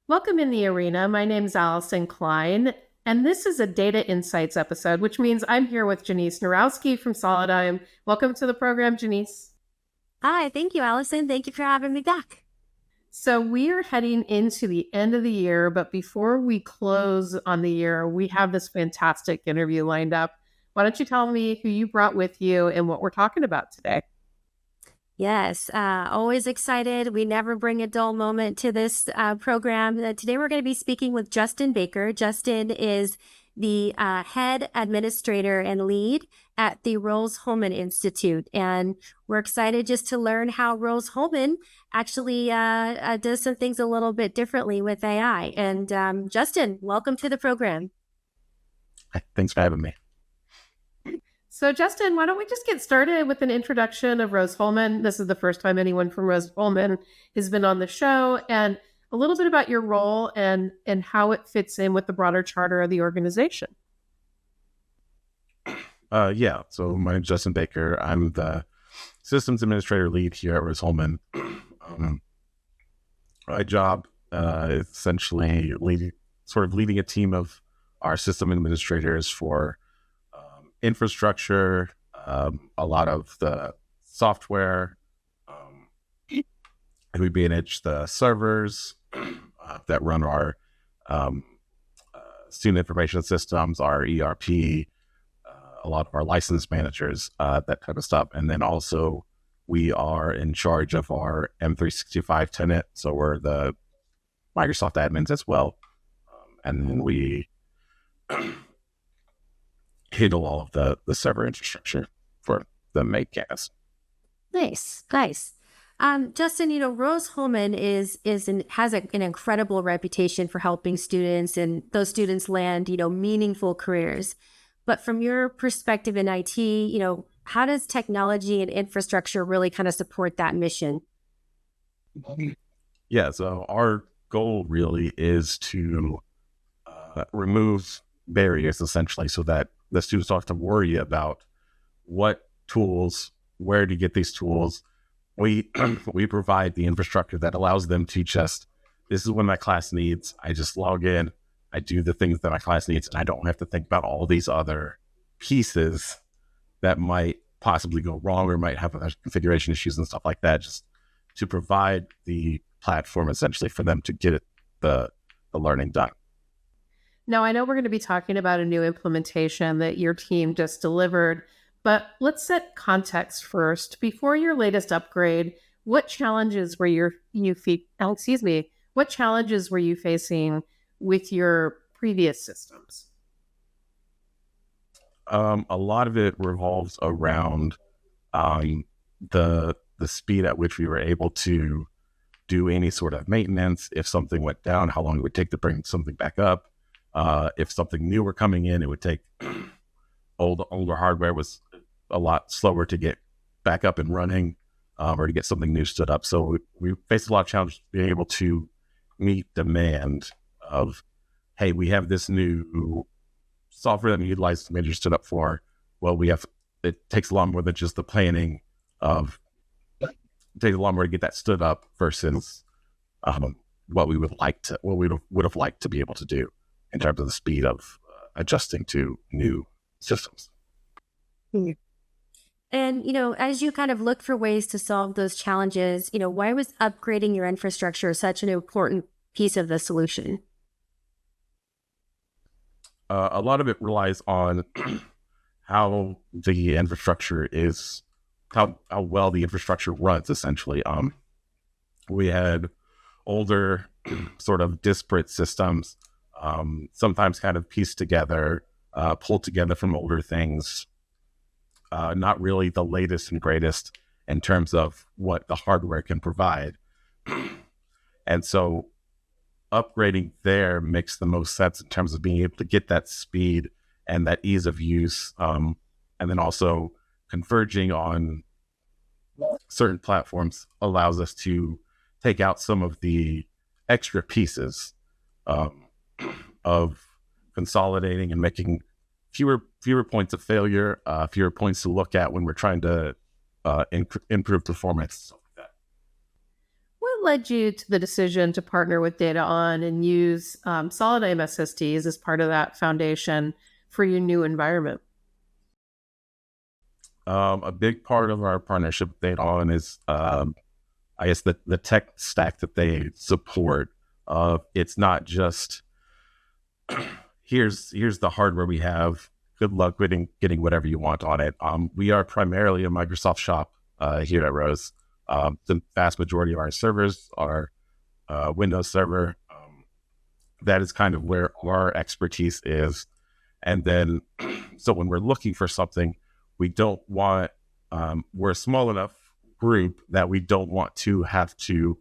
Welcome in the arena. My name is Allyson Klein, and this is a Data Insights episode, which means I'm here with Jeniece Wnorowski from Solidigm. Welcome to the program, Jeniece. Hi, thank you, Allyson. Thank you for having me back. So we are heading into the end of the year, but before we close on the year, we have this fantastic interview lined up. Why don't you tell me who you brought with you and what we're talking about today? Yes, always excited. We never bring a dull moment to this program. Today we're going to be speaking with Justin Baker. Justin is the head administrator and lead at the Rose-Hulman Institute. And we're excited just to learn how Rose-Hulman actually does some things a little bit differently with AI. And Justin, welcome to the program. Thanks for having me. So Justin, why don't we just get started with an introduction of Rose-Hulman? This is the first time anyone from Rose-Hulman has been on the show, and a little bit about your role and how it fits in with the broader charter of the organization. So my name's Justin Baker. I'm the systems administrator lead here at Rose-Hulman. My job is essentially leading a team of our system administrators for infrastructure, a lot of the software. We manage the servers that run our student information systems, our ERP, a lot of our license managers, that type of stuff. And then also we are in charge of our M365 tenant. So we're the Microsoft admins as well. And then we handle all of the server infrastructure for the main campus. Nice. Justin, Rose-Hulman has an incredible reputation for helping students, and those students land, meaningful careers. But from your perspective in IT, how does technology and infrastructure really kind of support that mission? Yeah, so our goal really is to remove barriers, essentially, so that the students don't have to worry about what tools, where to get these tools. We provide the infrastructure that allows them to just, this is what my class needs. I just log in, I do the things that my class needs, and I don't have to think about all these other pieces that might possibly go wrong or might have configuration issues and stuff like that, just to provide the platform essentially for them to get the learning done. Now, I know we're going to be talking about a new implementation that your team just delivered, but let's set context first. Before your latest upgrade, what challenges were you facing with your previous systems? A lot of it revolves around the speed at which we were able to do any sort of maintenance. If something went down, how long it would take to bring something back up. If something new were coming in, it would take older hardware was a lot slower to get back up and running, or to get something new stood up. So we faced a lot of challenges being able to meet demand of, hey, we have this new software that we utilize to manage stood up for. Well, it takes a lot more than just the planning of, it takes a lot more to get that stood up versus what we would have liked to be able to do in terms of the speed of adjusting to new systems. And, as you kind of look for ways to solve those challenges, why was upgrading your infrastructure such an important piece of the solution? A lot of it relies on how the infrastructure is, how well the infrastructure runs, essentially. We had older sort of disparate systems, sometimes kind of pieced together, pulled together from older things, not really the latest and greatest in terms of what the hardware can provide. And so upgrading there makes the most sense in terms of being able to get that speed and that ease of use, and then also converging on certain platforms allows us to take out some of the extra pieces of consolidating and making fewer points of failure, fewer points to look at when we're trying to improve performance. what led you to the decision to partner with DataON and use Solidigm SSDs as part of that foundation for your new environment? A big part of our partnership with DataON is, I guess, the tech stack that they support. It's not just here's the hardware we have. Good luck getting whatever you want on it. We are primarily a Microsoft shop here at Rose. The vast majority of our servers are Windows Server. That is kind of where our expertise is. And then, so when we're looking for something, we don't want, we're a small enough group that we don't want to have to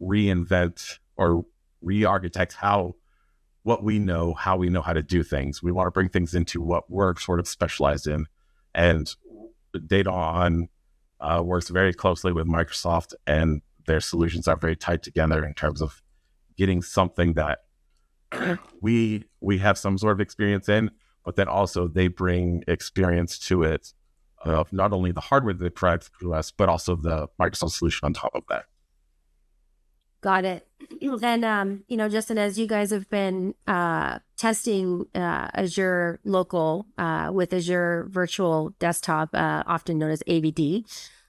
reinvent or re-architect what we know, how we know how to do things. We want to bring things into what we're sort of specialized in. And DataON works very closely with Microsoft, and their solutions are very tied together in terms of getting something that we have some sort of experience in, but then also they bring experience to it of not only the hardware that they provide to us, but also the Microsoft solution on top of that. Got it. And, Justin, as you guys have been testing Azure Local with Azure Virtual Desktop, often known as AVD,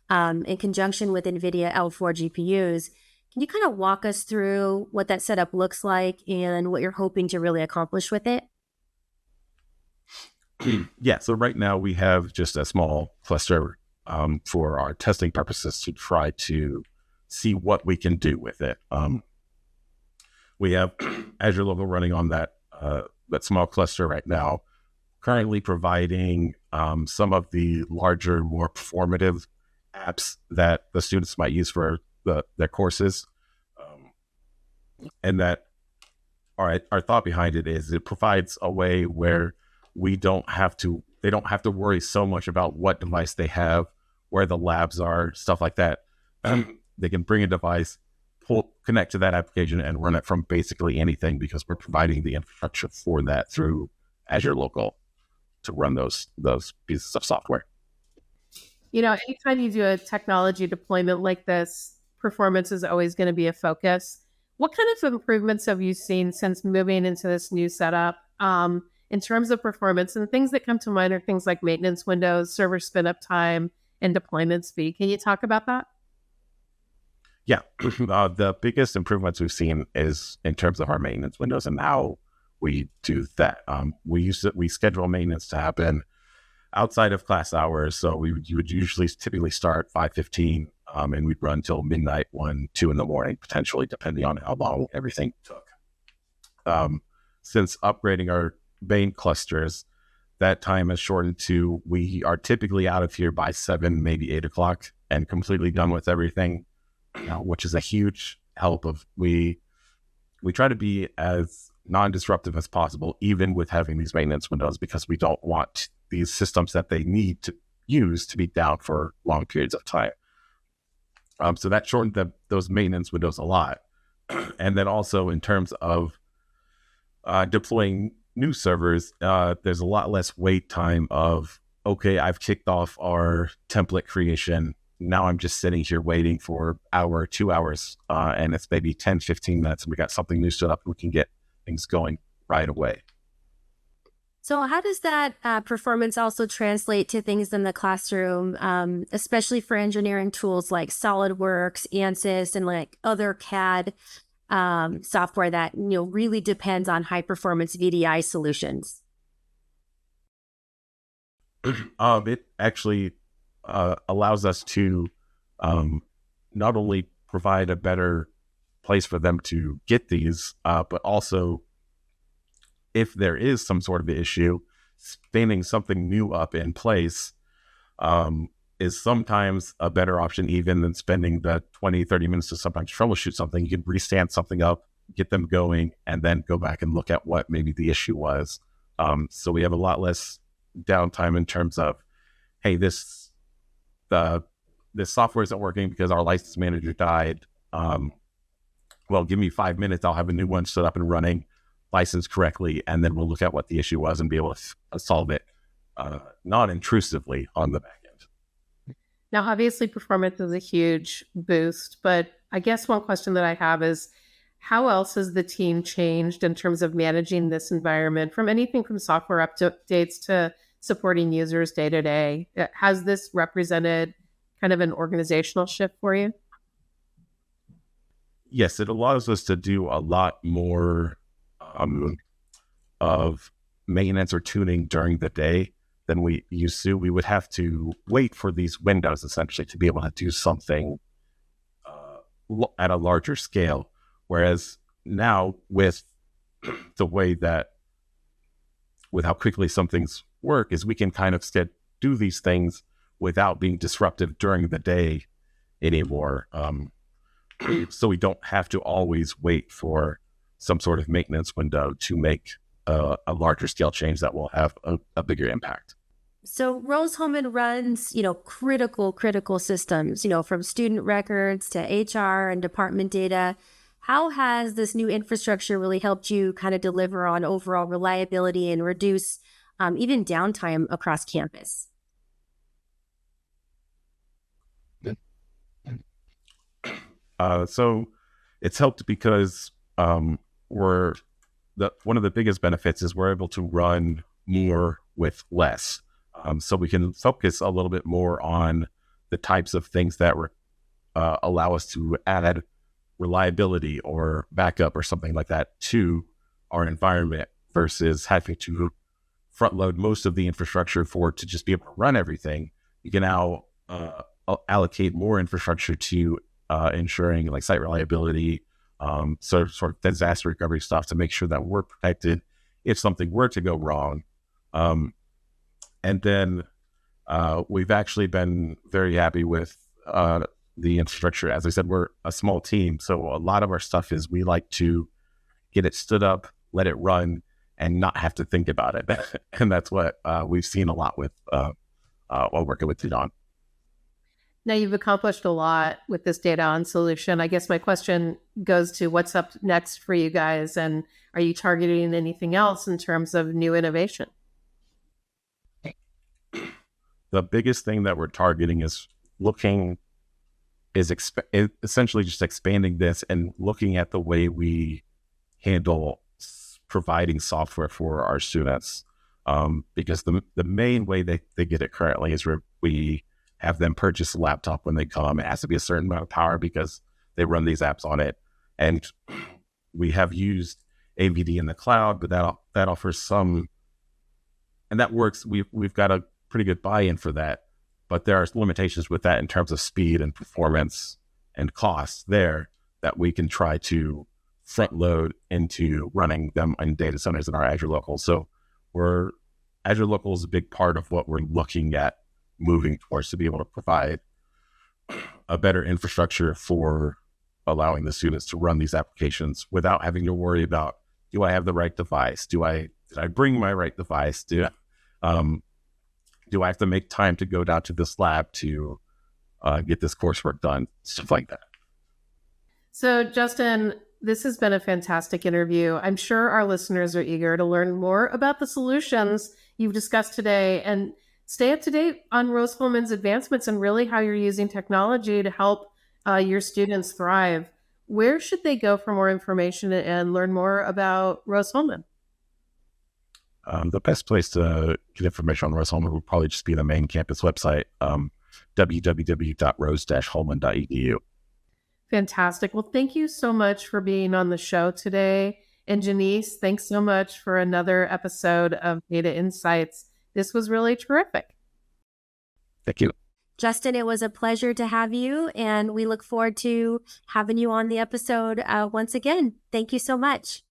in conjunction with NVIDIA L4 GPUs, can you kind of walk us through what that setup looks like and what you're hoping to really accomplish with it? Yeah, so right now we have just a small cluster for our testing purposes to try to see what we can do with it. We have Azure Local running on that small cluster right now, currently providing some of the larger, more performative apps that the students might use for their courses. And that our thought behind it is it provides a way where they don't have to worry so much about what device they have, where the labs are, stuff like that. They can bring a device, connect to that application, and run it from basically anything, because we're providing the infrastructure for that through Azure Local to run those pieces of software. Anytime you do a technology deployment like this, performance is always going to be a focus. What kind of improvements have you seen since moving into this new setup in terms of performance? And things that come to mind are things like maintenance windows, server spin up time, and deployment speed. Can you talk about that? Yeah, the biggest improvements we've seen is in terms of our maintenance windows and how we do that. We schedule maintenance to happen outside of class hours, so you would usually typically start 5:15, and we'd run till midnight, 1, 2 in the morning, potentially, depending on how long everything took. Since upgrading our main clusters, that time has shortened to we are typically out of here by 7, maybe 8 o'clock, and completely done with everything. Which is a huge help. We try to be as non-disruptive as possible, even with having these maintenance windows, because we don't want these systems that they need to use to be down for long periods of time. So that shortened those maintenance windows a lot. And then also in terms of deploying new servers, there's a lot less wait time of, okay, I've kicked off our template creation. Now I'm just sitting here waiting for hour, 2 hours, and it's maybe 10, 15 minutes, and we got something new set up, and we can get things going right away. So how does that performance also translate to things in the classroom, especially for engineering tools like SolidWorks, Ansys, and like other CAD software that really depends on high performance VDI solutions? It actually allows us to not only provide a better place for them to get these, but also if there is some sort of issue, spinning something new up in place is sometimes a better option even than spending the 20, 30 minutes to sometimes troubleshoot something. You can restand something up, get them going, and then go back and look at what maybe the issue was. So we have a lot less downtime in terms of, hey, this software isn't working because our license manager died. Well, give me 5 minutes. I'll have a new one set up and running, licensed correctly, and then we'll look at what the issue was and be able to solve it non-intrusively on the back end. Now, obviously, performance is a huge boost, but I guess one question that I have is, how else has the team changed in terms of managing this environment, from anything from software updates to supporting users day to day? Has this represented kind of an organizational shift for you? Yes, it allows us to do a lot more of maintenance or tuning during the day than we used to. We would have to wait for these windows essentially to be able to do something at a larger scale. Whereas now, with the way that, with how quickly some things work, is we can kind of do these things without being disruptive during the day anymore. So we don't have to always wait for some sort of maintenance window to make a larger scale change that will have a bigger impact. So Rose-Hulman runs, critical systems, from student records to HR and department data. How has this new infrastructure really helped you kind of deliver on overall reliability and reduce even downtime across campus? So it's helped because one of the biggest benefits is we're able to run more with less. So we can focus a little bit more on the types of things that allow us to add reliability or backup or something like that to our environment, versus having to front load most of the infrastructure to just be able to run everything. You can now allocate more infrastructure to ensuring like site reliability, sort of disaster recovery stuff, to make sure that we're protected if something were to go wrong. And then we've actually been very happy with the infrastructure. As I said, we're a small team, so a lot of our stuff is we like to get it stood up, let it run, and not have to think about it. And that's what we've seen a lot with while working with DataON. Now, you've accomplished a lot with this DataON solution. I guess my question goes to what's up next for you guys, and are you targeting anything else in terms of new innovation? The biggest thing that we're targeting is essentially just expanding this and looking at the way we handle providing software for our students. Because the main way they get it currently is we have them purchase a laptop when they come. It has to be a certain amount of power because they run these apps on it. And we have used AVD in the cloud, but that offers some, and that works. We've got a pretty good buy-in for that, but there are limitations with that in terms of speed and performance and costs there that we can try to front load into running them in data centers in our Azure Local. So Azure Local is a big part of what we're looking at moving towards, to be able to provide a better infrastructure for allowing the students to run these applications without having to worry about, do I have the right device? Did I bring my right device? Do I have to make time to go down to this lab to get this coursework done? Stuff like that. So, Justin, this has been a fantastic interview. I'm sure our listeners are eager to learn more about the solutions you've discussed today and stay up to date on Rose-Hulman's advancements and really how you're using technology to help your students thrive. Where should they go for more information and learn more about Rose-Hulman? The best place to get information on Rose-Hulman would probably just be the main campus website, www.rose-hulman.edu. Fantastic. Well, thank you so much for being on the show today. And Jeniece, thanks so much for another episode of Data Insights. This was really terrific. Thank you. Justin, it was a pleasure to have you, and we look forward to having you on the episode once again. Thank you so much.